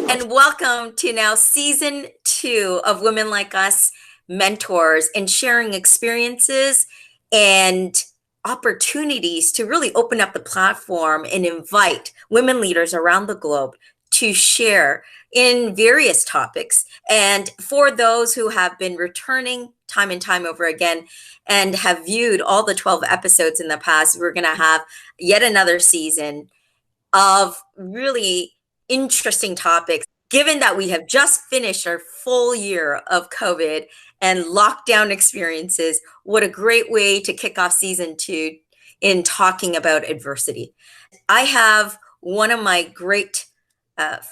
And welcome to now season 2 of Women Like Us Mentors and sharing experiences and opportunities to really open up the platform and invite women leaders around the globe to share in various topics. And for those who have been returning time and time over again and have viewed all the 12 episodes in the past, we're going to have yet another season of really interesting topics. Given that we have just finished our full year of COVID and lockdown experiences, what a great way to kick off season 2 in talking about adversity. I have one of my great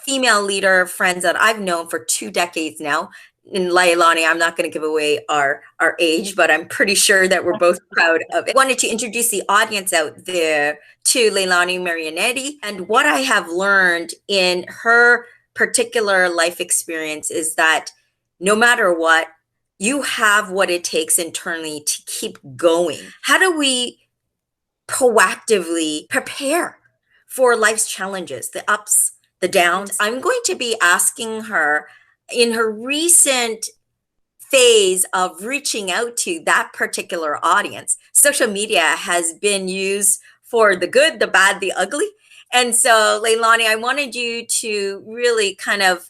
female leader friends that I've known for 2 decades now. In Leilanie, I'm not going to give away our age, but I'm pretty sure that we're both proud of it. I wanted to introduce the audience out there to Leilanie Marianetti. And what I have learned in her particular life experience is that no matter what, you have what it takes internally to keep going. How do we proactively prepare for life's challenges, the ups, the downs? I'm going to be asking her in her recent phase of reaching out to that particular audience. Social media has been used for the good, the bad, the ugly. And so, Leilanie, I wanted you to really kind of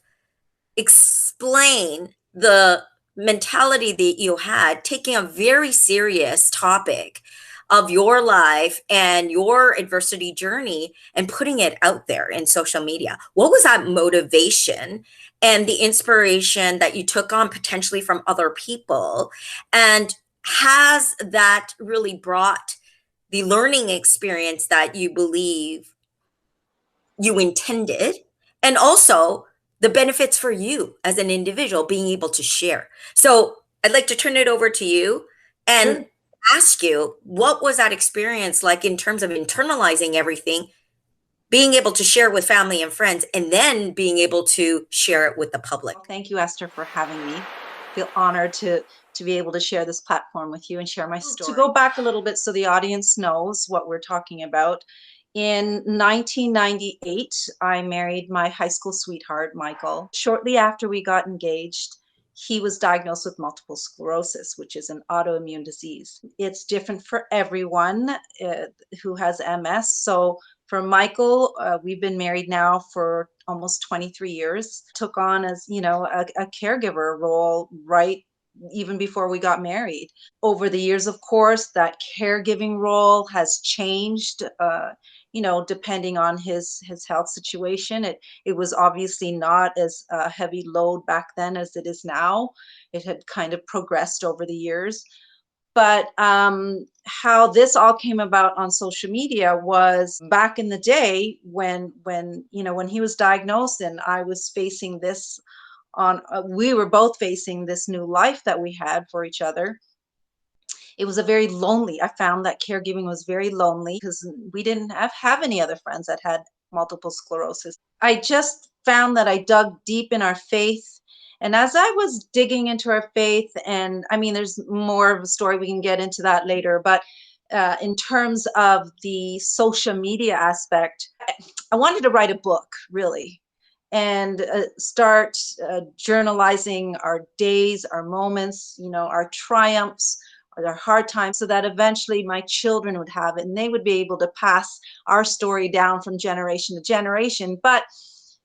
explain the mentality that you had taking a very serious topic of your life and your adversity journey and putting it out there in social media. What was that motivation and the inspiration that you took on potentially from other people? And has that really brought the learning experience that you believe you intended? And also the benefits for you as an individual being able to share. So I'd like to turn it over to you and Sure. ask you, what was that experience like in terms of internalizing everything, being able to share with family and friends, and then being able to share it with the public? Well, thank you, Esther, for having me. I feel honored to be able to share this platform with you and share my story. To go back a little bit so the audience knows what we're talking about. In 1998, I married my high school sweetheart, Michael. Shortly after we got engaged, he was diagnosed with multiple sclerosis, which is an autoimmune disease. It's different for everyone who has MS. So for Michael, we've been married now for almost 23 years. Took on as, a caregiver role right even before we got married. Over the years, of course, that caregiving role has changed. Depending on his health situation. It was obviously not as a heavy load back then as it is now. It had kind of progressed over the years. But how this all came about on social media was back in the day when he was diagnosed and I was facing this we were both facing this new life that we had for each other. It was a very lonely. I found that caregiving was very lonely because we didn't have any other friends that had multiple sclerosis. I just found that I dug deep in our faith. And as I was digging into our faith, and I mean, there's more of a story, we can get into that later, but in terms of the social media aspect, I wanted to write a book, really, and start journalizing our days, our moments, our triumphs, or their hard times, so that eventually my children would have it and they would be able to pass our story down from generation to generation. But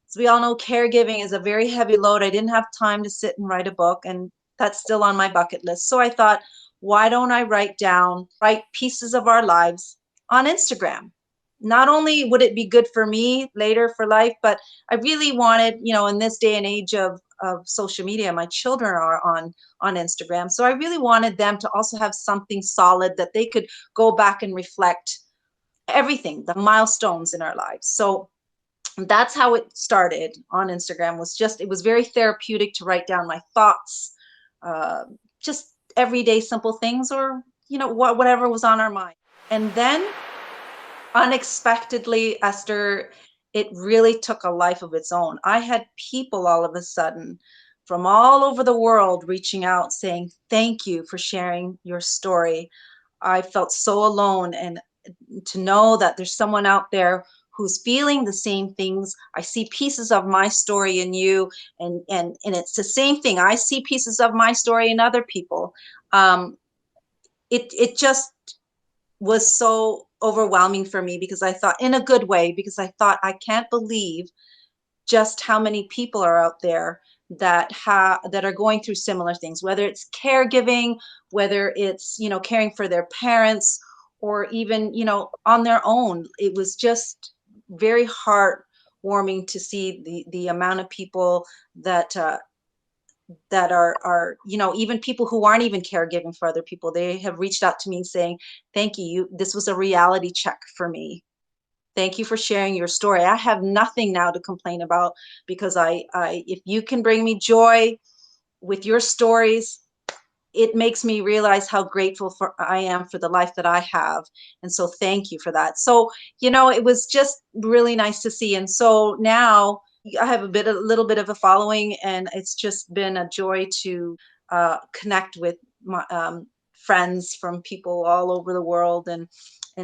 as we all know, caregiving is a very heavy load. I didn't have time to sit and write a book, and that's still on my bucket list. So I thought, why don't I write pieces of our lives on Instagram? Not only would it be good for me later for life, but I really wanted, in this day and age of social media, my children are on Instagram. So I really wanted them to also have something solid that they could go back and reflect everything, the milestones in our lives. So that's how it started on Instagram. It was very therapeutic to write down my thoughts, just everyday simple things, or whatever was on our mind. And then unexpectedly, Esther, it really took a life of its own. I had people all of a sudden from all over the world reaching out saying, thank you for sharing your story. I felt so alone, and to know that there's someone out there who's feeling the same things. I see pieces of my story in you, and it's the same thing. I see pieces of my story in other people. It just was so overwhelming for me, because I thought, in a good way, because I thought, I can't believe just how many people are out there that are going through similar things, whether it's caregiving, whether it's, caring for their parents, or even, on their own. It was just very heartwarming to see the amount of people that are, even people who aren't even caregiving for other people. They have reached out to me saying, thank you, this was a reality check for me. Thank you for sharing your story. I have nothing now to complain about, because if you can bring me joy with your stories, it makes me realize how grateful I am for the life that I have. And so thank you for that. So, it was just really nice to see. And so now I have a little bit of a following, and it's just been a joy to connect with my friends from people all over the world, and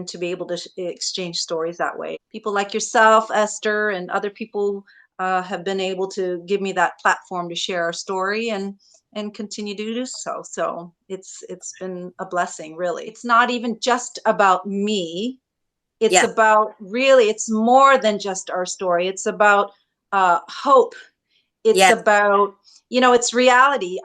to be able to exchange stories that way. People like yourself, Esther, and other people have been able to give me that platform to share our story, and continue to do so. So it's been a blessing, really. It's not even just about me. It's Yeah. about, really, it's more than just our story. It's about hope. It's Yes. about, it's reality.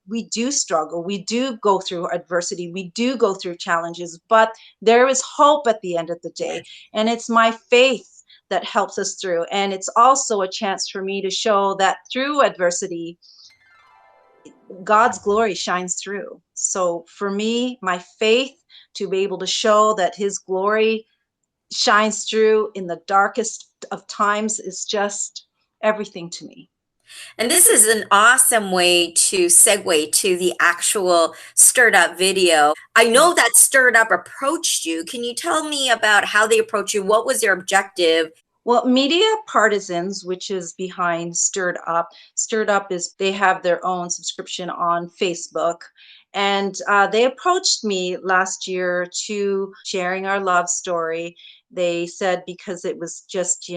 We do struggle. We do go through adversity. We do go through challenges, but there is hope at the end of the day. Yes. And it's my faith that helps us through. And it's also a chance for me to show that through adversity, God's glory shines through. So for me, my faith, to be able to show that his glory shines through in the darkest of times, is just everything to me. And this is an awesome way to segue to the actual Stirred Up video. I know that Stirred Up approached you. Can you tell me about how they approached you? What was their objective? Well, Media Partisans, which is behind Stirred Up is, they have their own subscription on Facebook. And they approached me last year to sharing our love story. They said, because it was just,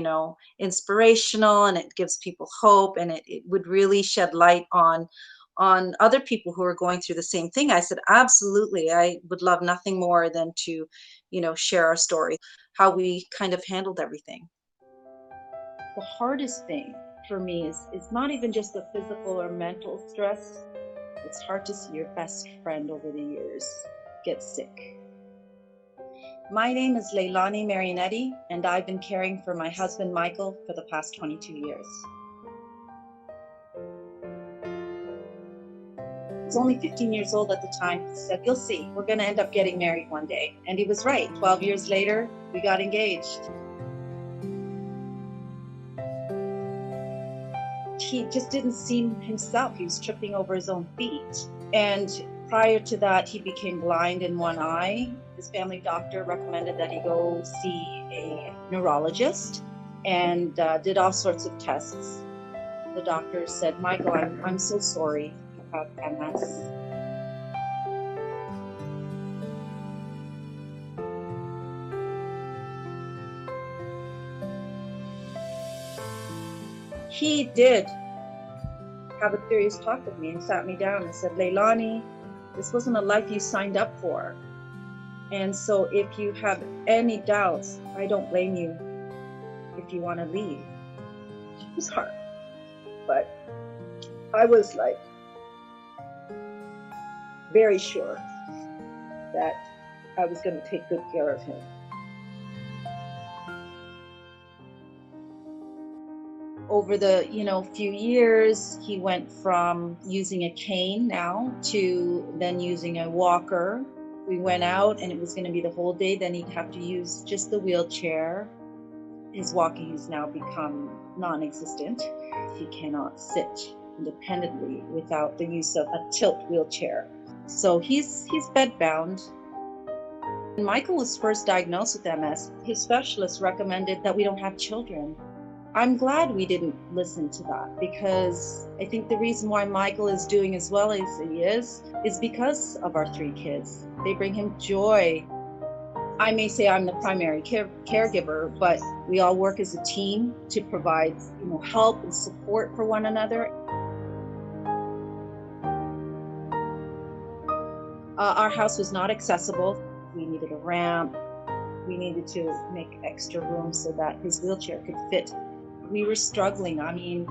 inspirational, and it gives people hope, and it would really shed light on other people who are going through the same thing. I said, absolutely. I would love nothing more than to, share our story, how we kind of handled everything. The hardest thing for me is not even just the physical or mental stress. It's hard to see your best friend over the years get sick. My name is Leilanie Marianetti, and I've been caring for my husband Michael for the past 22 years. I was only 15 years old at the time. He said, "You'll see, we're going to end up getting married one day." And he was right. 12 years later, we got engaged. He just didn't seem himself. He was tripping over his own feet. And prior to that, he became blind in one eye. His family doctor recommended that he go see a neurologist, and did all sorts of tests. The doctor said, "Michael, I'm so sorry, you have MS." He did have a serious talk with me and sat me down and said, "Leilanie, this wasn't a life you signed up for. And so if you have any doubts, I don't blame you if you want to leave." It was hard, but I was like very sure that I was going to take good care of him. Over the few years, he went from using a cane now to then using a walker. We went out and it was going to be the whole day. Then he'd have to use just the wheelchair. His walking has now become non-existent. He cannot sit independently without the use of a tilt wheelchair. So he's bedbound. When Michael was first diagnosed with MS, his specialist recommended that we don't have children. I'm glad we didn't listen to that, because I think the reason why Michael is doing as well as he is because of our 3 kids. They bring him joy. I may say I'm the primary caregiver, but we all work as a team to provide, help and support for one another. Our house was not accessible. We needed a ramp. We needed to make extra room so that his wheelchair could fit. We were struggling. I mean,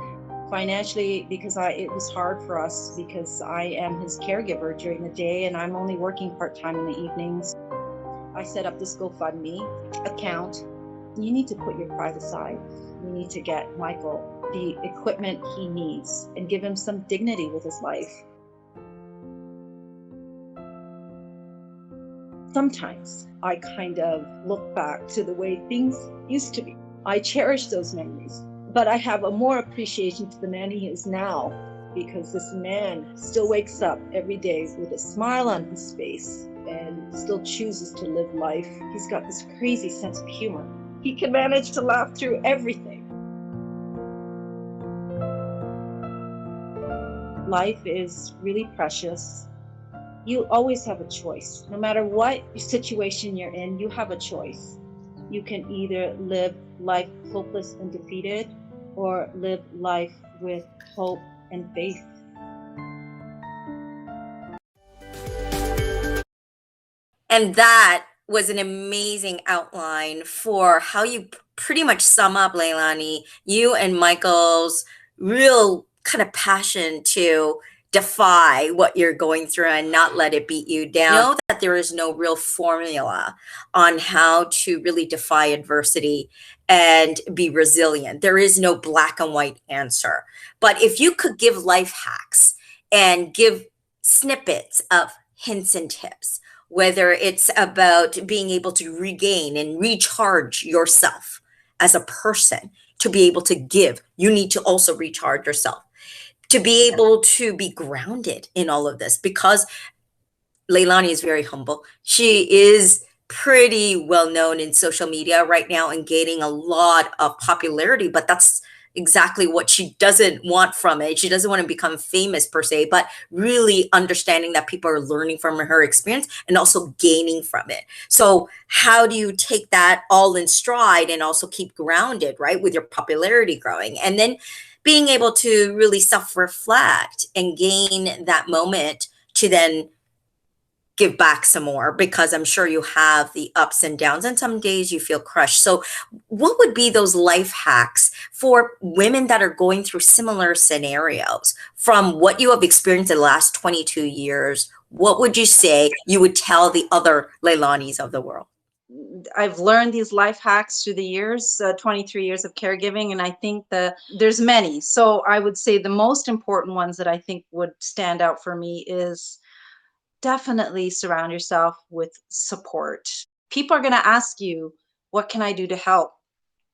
financially, because it was hard for us because I am his caregiver during the day and I'm only working part-time in the evenings. I set up this GoFundMe account. You need to put your pride aside. You need to get Michael the equipment he needs and give him some dignity with his life. Sometimes I kind of look back to the way things used to be. I cherish those memories, but I have a more appreciation to the man he is now, because this man still wakes up every day with a smile on his face and still chooses to live life. He's got this crazy sense of humor. He can manage to laugh through everything. Life is really precious. You always have a choice. No matter what situation you're in, you have a choice. You can either live life hopeless and defeated, or live life with hope and faith. And that was an amazing outline for how you pretty much sum up, Leilanie, you and Michael's real kind of passion to defy what you're going through and not let it beat you down. Know that there is no real formula on how to really defy adversity and be resilient. There is no black and white answer. But if you could give life hacks and give snippets of hints and tips, whether it's about being able to regain and recharge yourself as a person, to be able to give, you need to also recharge yourself, to be able to be grounded in all of this, because Leilanie is very humble. She is pretty well known in social media right now and gaining a lot of popularity, but that's exactly what she doesn't want from it. She doesn't want to become famous per se, but really understanding that people are learning from her experience and also gaining from it. So how do you take that all in stride and also keep grounded, right, with your popularity growing, and then being able to really self-reflect and gain that moment to then give back some more, because I'm sure you have the ups and downs and some days you feel crushed. So what would be those life hacks for women that are going through similar scenarios from what you have experienced in the last 22 years? What would you say you would tell the other Leilanies of the world? I've learned these life hacks through the years, 23 years of caregiving, and I think there's many. So I would say the most important ones that I think would stand out for me is definitely surround yourself with support. People are going to ask you, what can I do to help?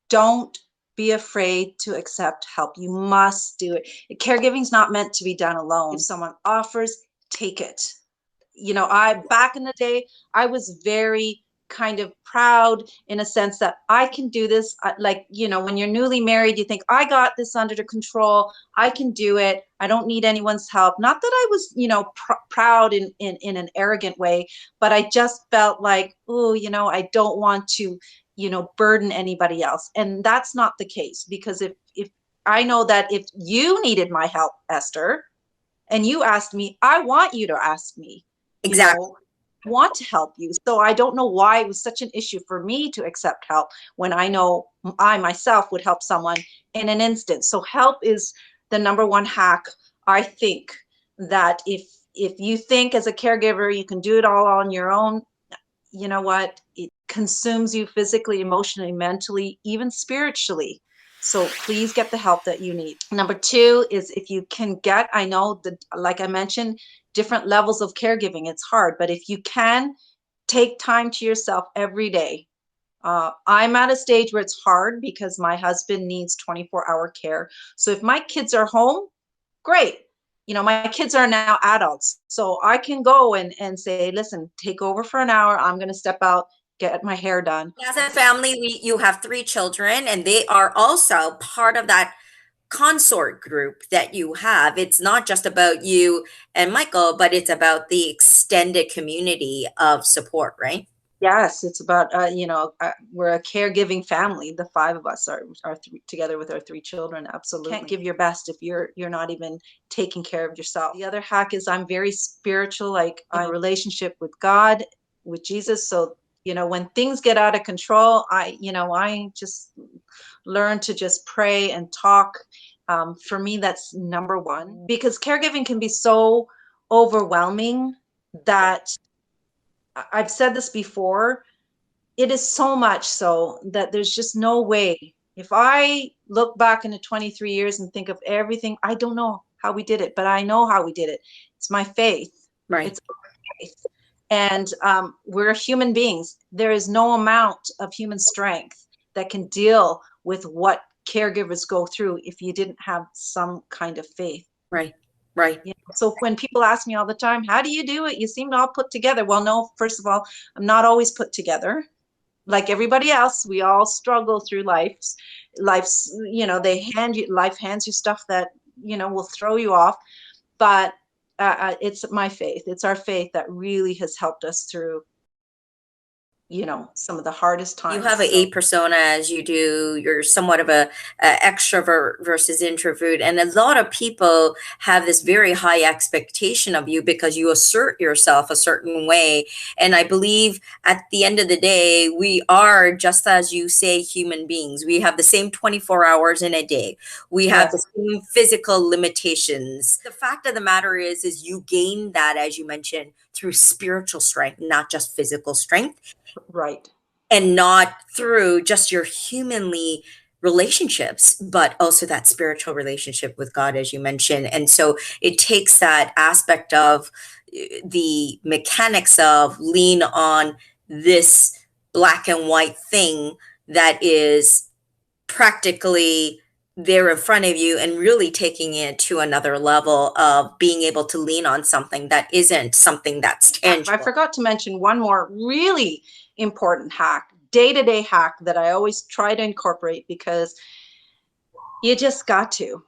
Don't be afraid to accept help. You must do it. Caregiving is not meant to be done alone. If someone offers, take it. Back in the day, I was very kind of proud in a sense that I can do this. When you're newly married, you think, I got this under control. I can do it. I don't need anyone's help. Not that I was, proud in an arrogant way, but I just felt like, oh, I don't want to, burden anybody else. And that's not the case, because if I know that if you needed my help, Esther, and you asked me, I want you to ask me. Exactly. Want to help you. So I don't know why it was such an issue for me to accept help when I know I myself would help someone in an instant. So help is the number one hack. I think that if you think as a caregiver you can do it all on your own, you know what? It consumes you physically, emotionally, mentally, even spiritually. So please get the help that you need. Number two is, if you can get, I know that, like I mentioned, different levels of caregiving, it's hard, but if you can, take time to yourself every day. I'm at a stage where it's hard because my husband needs 24-hour care. So if my kids are home, great. My kids are now adults, so I can go and say, listen, take over for an hour. I'm going to step out, get my hair done. As a family, you have 3 children, and they are also part of that consort group that you have. It's not just about you and Michael, but it's about the extended community of support, right? Yes, it's about we're a caregiving family. The five of us are together with our three children. Absolutely, can't give your best if you're not even taking care of yourself. The other hack is I'm very spiritual. Like I have a relationship with God, with Jesus. So when things get out of control, I just learn to just pray and talk. For me, that's number one, because caregiving can be so overwhelming that I've said this before. It is so much so that there's just no way. If I look back into 23 years and think of everything, I don't know how we did it, but I know how we did it. It's my faith. Right. It's my faith. And we're human beings. There is no amount of human strength that can deal with what caregivers go through if you didn't have some kind of faith. Right. Right. So when people ask me all the time, how do you do it? You seem all put together. Well, no, first of all, I'm not always put together. Like everybody else, we all struggle through life's life hands you stuff that will throw you off. But it's my faith, it's our faith that really has helped us through some of the hardest You times. have an So A persona as you do. You're somewhat of a extrovert versus introvert, and a lot of people have this very high expectation of you because you assert yourself a certain way. And I believe at the end of the day, we are, just as you say, human beings. We have the same 24 hours in a day. We have the yes, same physical limitations. The fact of the matter is you gain that, as you mentioned, through spiritual strength, not just physical strength, right. and not through just your humanly relationships, but also that spiritual relationship with God, as you mentioned. And so it takes that aspect of the mechanics of lean on this black and white thing that is practically there in front of you, and really taking it to another level of being able to lean on something that isn't something that's I tangible. forgot to mention one more really important hack, day-to-day hack that I always try to incorporate, because you just got to,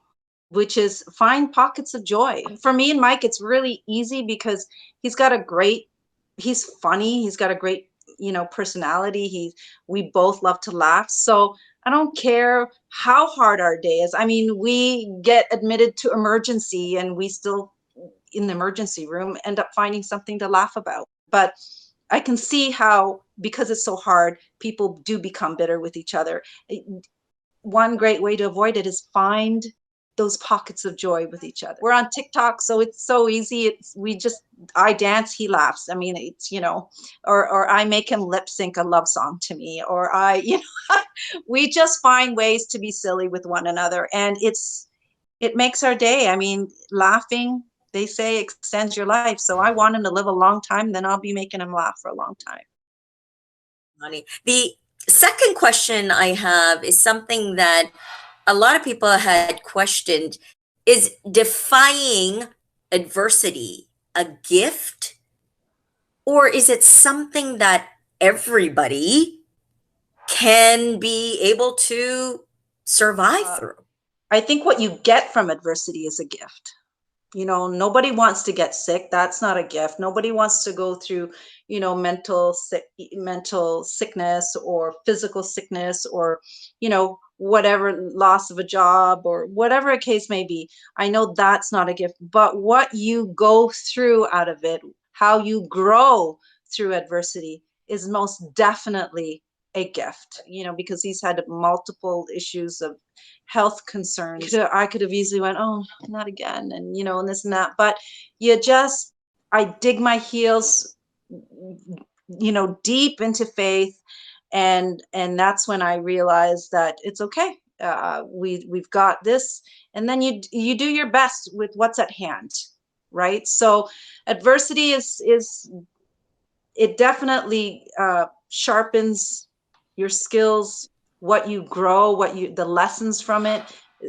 which is find pockets of joy. For me and Mike, it's really easy because he's got a great, he's funny, he's got a great, personality. We both love to laugh. So I don't care how hard our day is. I mean, we get admitted to emergency and we still, in the emergency room, end up finding something to laugh about. But I can see how, because it's so hard, people do become bitter with each other. One great way to avoid it is find those pockets of joy with each other. We're on TikTok, so it's so easy. I dance, he laughs. I mean, it's, or I make him lip sync a love song to me, or we just find ways to be silly with one another. And it makes our day. I mean, laughing, they say, extends your life. So I want him to live a long time, then I'll be making him laugh for a long time. Money. The second question I have is something that a lot of people had questioned: is defying adversity a gift, or is it something that everybody can be able to survive through? I think what you get from adversity is a gift. Nobody wants to get sick. That's not a gift. Nobody wants to go through, mental sickness or physical sickness, or, whatever, loss of a job or whatever a case may be. I know that's not a gift, but what you go through out of it, how you grow through adversity, is most definitely a gift, because he's had multiple issues of health concerns. I could have easily went, oh, not again, and this and that. But I dig my heels, deep into faith, and that's when I realized that it's okay. We've got this, and then you do your best with what's at hand, right? So adversity is it definitely sharpens your skills, what you grow, the lessons from it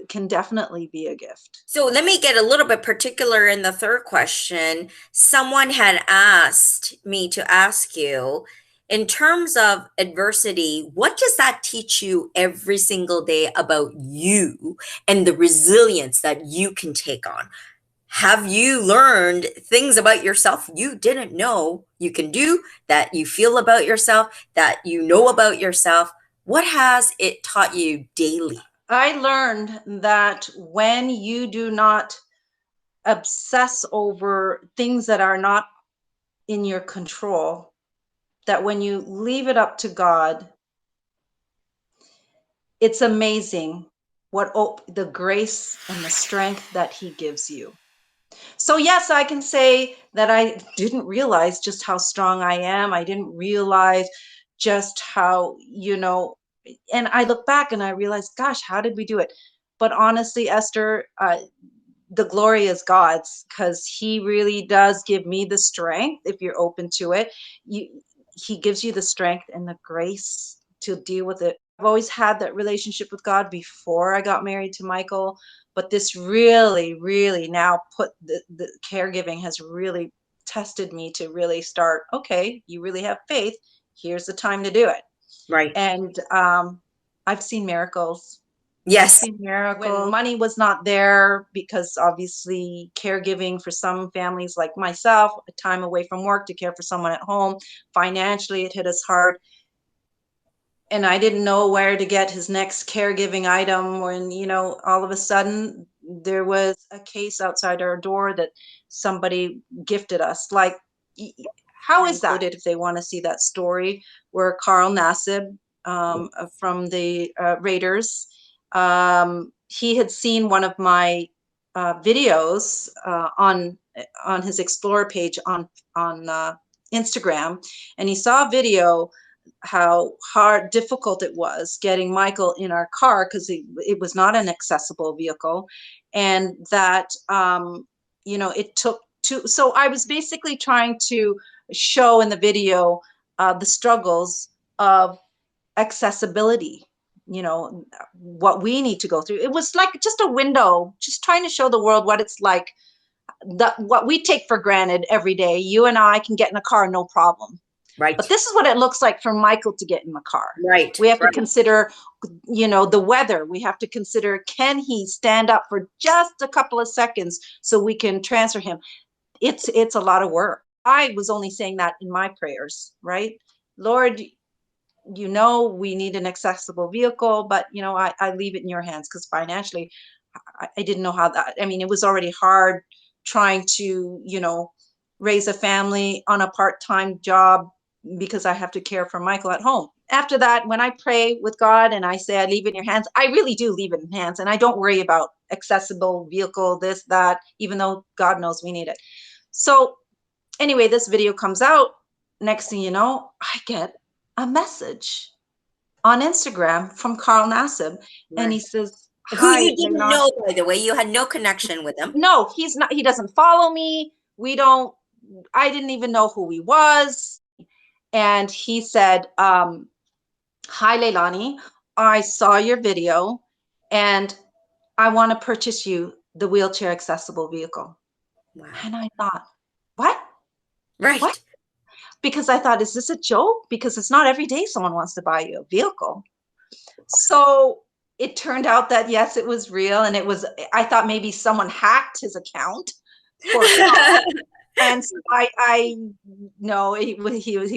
can definitely be a gift. So let me get a little bit particular in the third question. Someone had asked me to ask you, in terms of adversity, what does that teach you every single day about you and the resilience that you can take on? Have you learned things about yourself you didn't know you can do, that you feel about yourself, that you know about yourself? What has it taught you daily? I learned that when you do not obsess over things that are not in your control, that when you leave it up to God, it's amazing what the grace and the strength that he gives you. So yes, I can say that I didn't realize just how strong I am. I didn't realize just how, and I look back and I realize, gosh, how did we do it? But honestly, Esther, the glory is God's, because he really does give me the strength. If you're open to it, he gives you the strength and the grace to deal with it. I've always had that relationship with God before I got married to Michael, but this really, really now put the caregiving has really tested me to really start, okay, you really have faith. Here's the time to do it. Right. And I've seen miracles. I've Yes. seen miracles. When money was not there, because obviously caregiving for some families like myself, a time away from work to care for someone at home, financially it hit us hard. And I didn't know where to get his next caregiving item when, all of a sudden there was a case outside our door that somebody gifted us. Like, how is that? If they want to see that story, where Carl Nassib, from the Raiders, he had seen one of my videos on his Explorer page on Instagram, and he saw a video how difficult it was getting Michael in our car because it was not an accessible vehicle, and that it took two. So I was basically trying to show in the video the struggles of accessibility, what we need to go through. It was like just a window, just trying to show the world what it's like, what we take for granted every day. You and I can get in a car, no problem. Right. But this is what it looks like for Michael to get in the car. Right. We have to consider, the weather. We have to consider, can he stand up for just a couple of seconds so we can transfer him? It's a lot of work. I was only saying that in my prayers, right? Lord, we need an accessible vehicle, but I leave it in your hands, because financially I didn't know how that. I mean, it was already hard trying to raise a family on a part-time job, because I have to care for Michael at home. After that, when I pray with God and I say I leave it in your hands, I really do leave it in hands, and I don't worry about accessible vehicle, this, that, even though God knows we need it. So anyway, this video comes out. Next thing you know, I get a message on Instagram from Carl Nassib, and he says, Who "Hi, you didn't Leilanie." know, by the way. You had no connection with him. No, he's not. He doesn't follow me. We don't. I didn't even know who he was. And he said, "Hi, Leilanie. I saw your video, and I want to purchase you the wheelchair accessible vehicle." Wow. And I thought, what? Right. What? Because I thought, is this a joke? Because it's not every day someone wants to buy you a vehicle. So it turned out that yes, it was real, and I thought maybe someone hacked his account for and so I no, he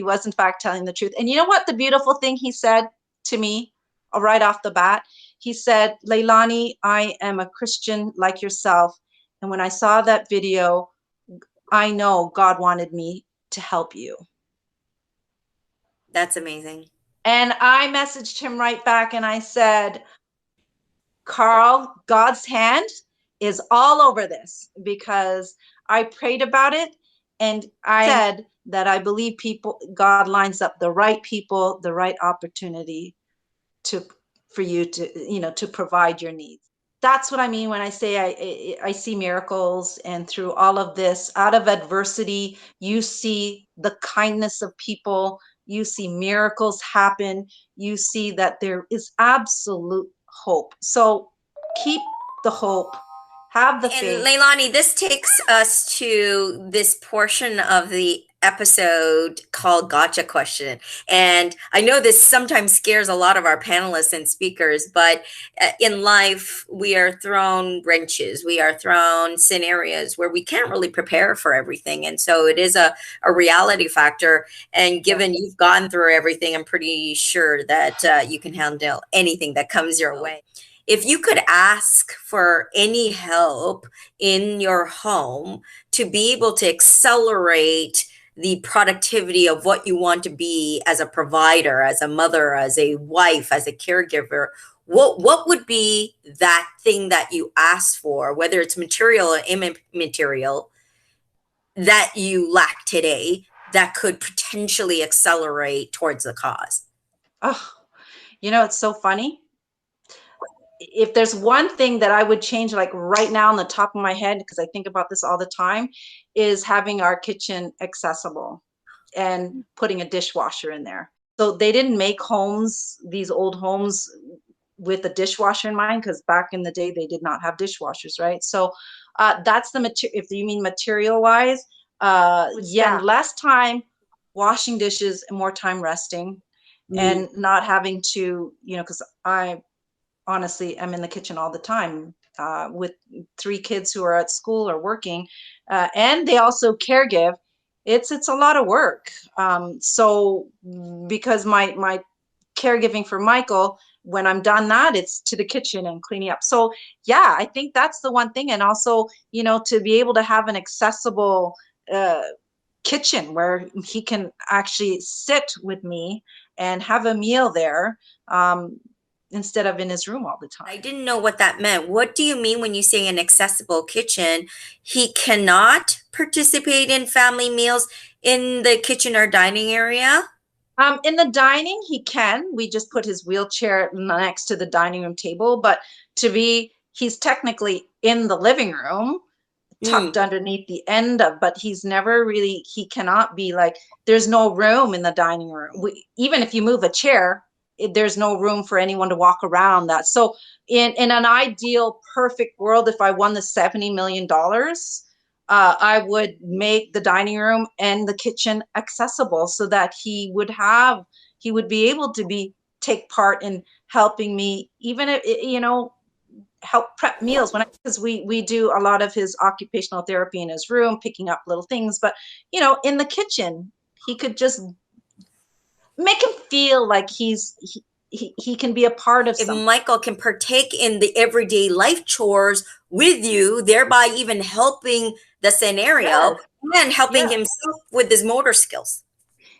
was in fact telling the truth. And you know what? The beautiful thing he said to me right off the bat, he said, "Leilanie, I am a Christian like yourself, and when I saw that video, I know God wanted me to help you." That's amazing. And I messaged him right back and I said, "Carl, God's hand is all over this, because I prayed about it, and I said that I believe God lines up the right people, the right opportunity for you to provide your needs." That's what I mean when I say I see miracles, and through all of this, out of adversity, you see the kindness of people, you see miracles happen, you see that there is absolute hope. So keep the hope, have the And faith. Leilanie, this takes us to this portion of the episode called Gotcha Question. And I know this sometimes scares a lot of our panelists and speakers, but in life, we are thrown wrenches, we are thrown scenarios where we can't really prepare for everything. And so it is a reality factor. And given you've gone through everything, I'm pretty sure that you can handle anything that comes your way. If you could ask for any help in your home to be able to accelerate the productivity of what you want to be as a provider, as a mother, as a wife, as a caregiver, what would be that thing that you ask for, whether it's material or immaterial, that you lack today that could potentially accelerate towards the cause? Oh, it's so funny. If there's one thing that I would change, like right now on the top of my head, because I think about this all the time, is having our kitchen accessible and putting a dishwasher in there. So they didn't make homes, these old homes, with a dishwasher in mind, because back in the day they did not have dishwashers, right? So that's the material. If you mean material wise, yeah, less time washing dishes and more time resting, and not having to, because I honestly am in the kitchen all the time with 3 kids who are at school or working, and they also caregive. It's a lot of work. So because my caregiving for Michael, when I'm done that, it's to the kitchen and cleaning up. So yeah, I think that's the one thing. And also, to be able to have an accessible uh, kitchen where he can actually sit with me and have a meal there, instead of in his room all the I time. didn't know what that meant. What do you mean when you say an accessible kitchen? He cannot participate in family meals in the kitchen or dining area? In the dining, he can. We just put his wheelchair next to the dining room table, but he's technically in the living room, tucked Mm. underneath the end of, but he cannot be like, there's no room in the dining room. Even if you move a chair, there's no room for anyone to walk around that. So in an ideal perfect world, if I won the $70 million, I would make the dining room and the kitchen accessible so that he would be able to take part in helping me, even if, help prep meals because we do a lot of his occupational therapy in his room, picking up little things. But in the kitchen, he could just make him feel like he can be a part of If something. Michael can partake in the everyday life chores with you, thereby even helping the scenario Yes, and helping yeah. himself with his motor skills.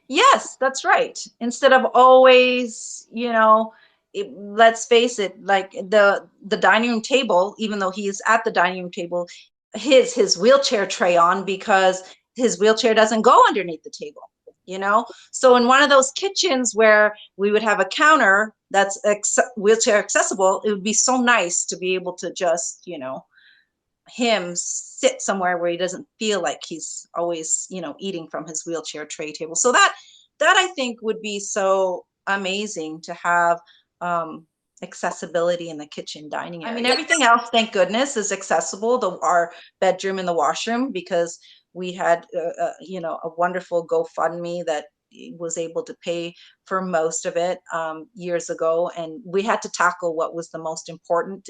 Yes, that's right. Instead of always, let's face it, like the dining room table, even though he is at the dining room table, his wheelchair tray on, because his wheelchair doesn't go underneath the table, So in one of those kitchens where we would have a counter that's wheelchair accessible, it would be so nice to be able to just, him sit somewhere where he doesn't feel like he's always, eating from his wheelchair tray table. So that I think would be so amazing to have, accessibility in the kitchen dining area. I mean, everything else, thank goodness, is accessible. Our bedroom and the washroom, because we had, a wonderful GoFundMe that was able to pay for most of it, years ago, and we had to tackle what was the most important.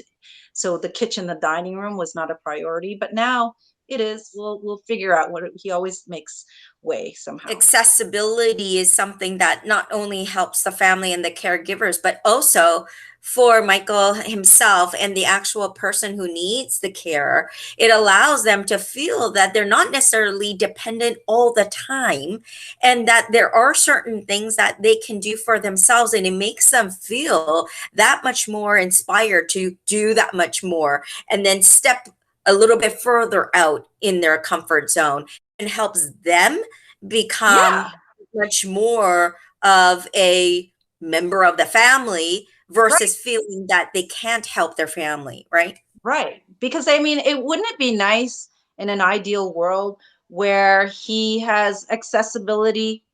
So the kitchen, the dining room was not a priority, but now it is. We'll figure out what he always makes way somehow. Accessibility is something that not only helps the family and the caregivers, but also for Michael himself and the actual person who needs the care. It allows them to feel that they're not necessarily dependent all the time and that there are certain things that they can do for themselves, and it makes them feel that much more inspired to do that much more and then step a little bit further out in their comfort zone, and helps them become Yeah, much more of a member of the family right, versus feeling that they can't help their family, right? right. Because I mean, wouldn't it be nice in an ideal world where he has accessibility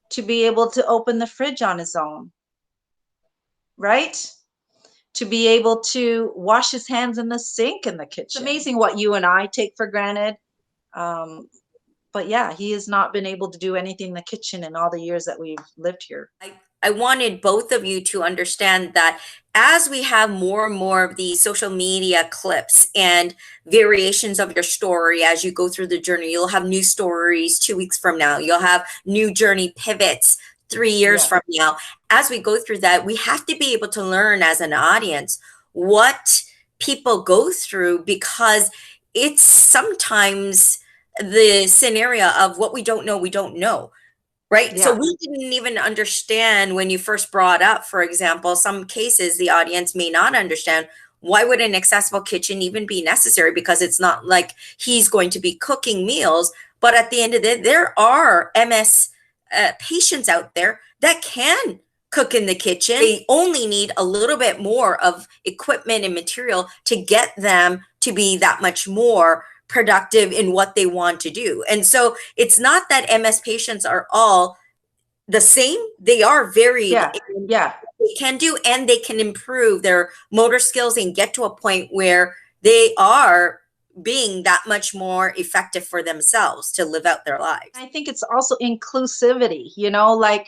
to be able to open the fridge on his own, right? To be able to wash his hands in the sink in the kitchen. It's amazing what you and I take for granted. Um, but yeah, he has not been able to do anything in the kitchen in all the years that we've lived here. I wanted both of you to understand that as we have more and more of these social media clips and variations of your story as you go through the journey, you'll have new stories 2 weeks from now, you'll have new journey pivots 3 years Yeah. from now. As we go through that, we have to be able to learn as an audience what people go through, because it's sometimes the scenario of what we don't know, we don't know. Right. So Yeah. we didn't even understand when you first brought up, for example, some cases the audience may not understand why would an accessible kitchen even be necessary, because it's not like he's going to be cooking meals. But at the end of the day, there are MS patients out there that can cook in the kitchen. They only need a little bit more of equipment and material to get them to be that much more productive in what they want to do. And so it's not that MS patients are all the same. They are varied Yeah. in Yeah. what they can do, and they can improve their motor skills and get to a point where they are being that much more effective for themselves to live out their lives. I think it's also inclusivity, like,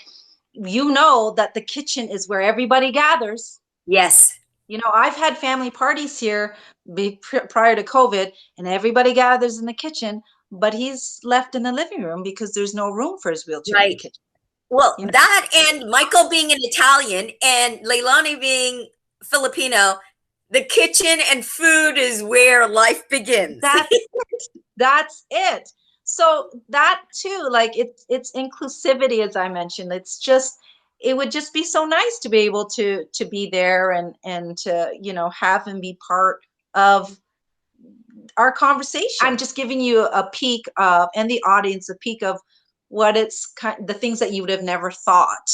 that the kitchen is where everybody gathers. Yes. I've had family parties here prior to COVID, and everybody gathers in the kitchen, but he's left in the living room because there's no room for his wheelchair in the Right. kitchen. Well, You know, that and Michael being an Italian and Leilani being Filipino, the kitchen and food is where life begins. that's it. So that too, like it's inclusivity, as I mentioned. It would just be so nice to be able to be there and to have him be part of our conversation. I'm just giving you a peek of, and the audience a peek of what the things that you would have never thought.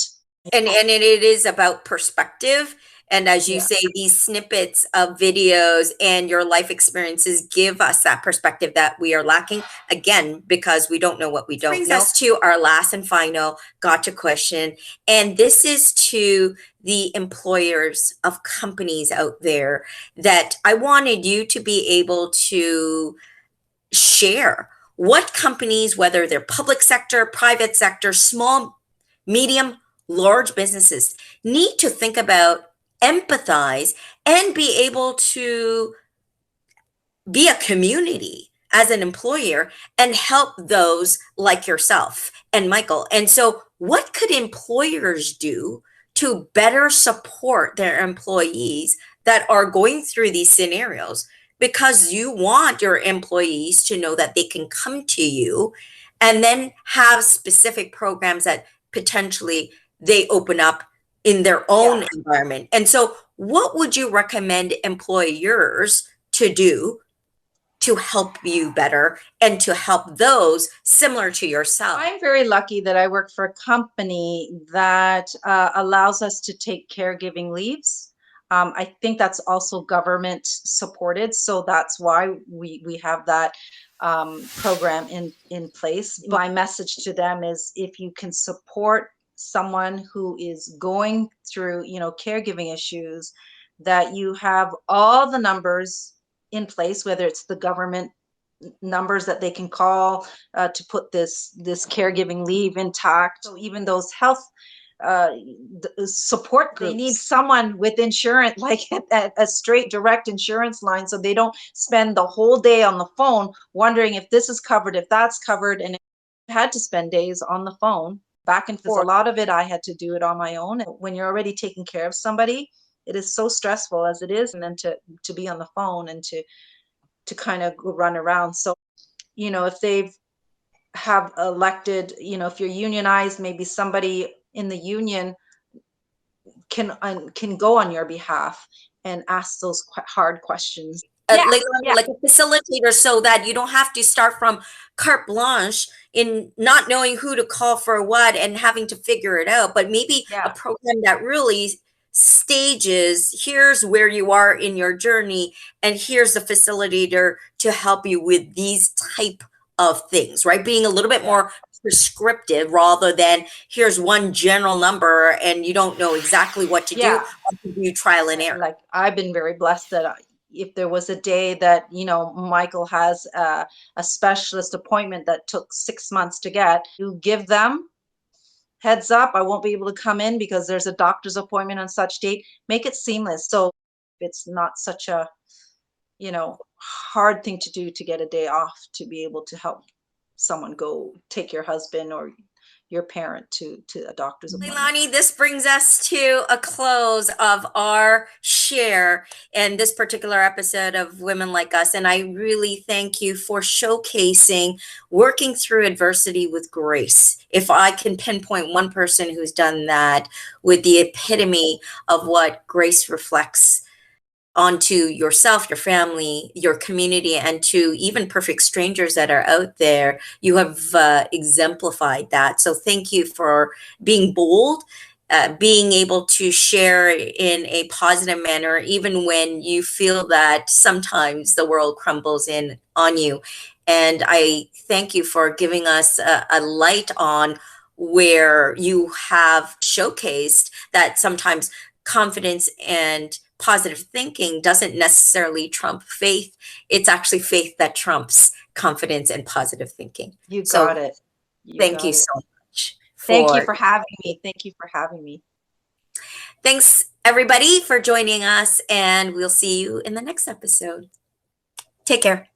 And it is about perspective. And as you Yeah. say, these snippets of videos and your life experiences give us that perspective that we are lacking, again, because we don't know what we don't know. Brings us to our last and final gotcha question. And this is to the employers of companies out there, that I wanted you to be able to share what companies, whether they're public sector, private sector, small, medium, large businesses, need to think about, empathize, and be able to be a community as an employer and help those like yourself and Michael. And so, what could employers do to better support their employees that are going through these scenarios? Because you want your employees to know that they can come to you, and then have specific programs that potentially they open up in their own environment. And so, what would you recommend employers to do to help you better and to help those similar to yourself? I'm very lucky that I work for a company that allows us to take caregiving leaves. I think that's also government supported, so that's why we have that program in place. My message to them is, if you can support someone who is going through caregiving issues, that you have all the numbers in place, whether it's the government numbers that they can call to put this caregiving leave intact. So even those health uh, support groups, they need someone with insurance, like a straight direct insurance line, so they don't spend the whole day on the phone wondering if this is covered, if that's covered. And I had to spend days on the phone back and forth. A lot of it I had to do it on my own. When you're already taking care of somebody, it is so stressful as it is, and then to be on the phone and to kind of run around. So, if they've have elected, if you're unionized, maybe somebody in the union can go on your behalf and ask those hard questions. Like a facilitator, so that you don't have to start from carte blanche in not knowing who to call for what and having to figure it out, but maybe a program that really stages, here's where you are in your journey, and here's the facilitator to help you with these type of things, right? Being a little bit more prescriptive rather than here's one general number and you don't know exactly what to do, or to do trial and error. Like, I've been very blessed that if there was a day that, Michael has a specialist appointment that took 6 months to get, you give them heads up, I won't be able to come in because there's a doctor's appointment on such date. Make it seamless. So it's not such a, hard thing to do to get a day off to be able to help someone go take your husband or your parent to a doctor's appointment. Leilanie, this brings us to a close of our share in this particular episode of Women Like Us. And I really thank you for showcasing working through adversity with grace. If I can pinpoint one person who's done that with the epitome of what grace reflects onto yourself, your family, your community, and to even perfect strangers that are out there, you have exemplified that. So thank you for being bold, being able to share in a positive manner, even when you feel that sometimes the world crumbles in on you. And I thank you for giving us a light on where you have showcased that sometimes confidence and positive thinking doesn't necessarily trump faith. It's actually faith that trumps confidence and positive thinking. You So got it. You thank got you it. so much Thank you for, for having me. Thank you for having me. thanks everybody for joining us, and we'll see you in the next episode. Take care.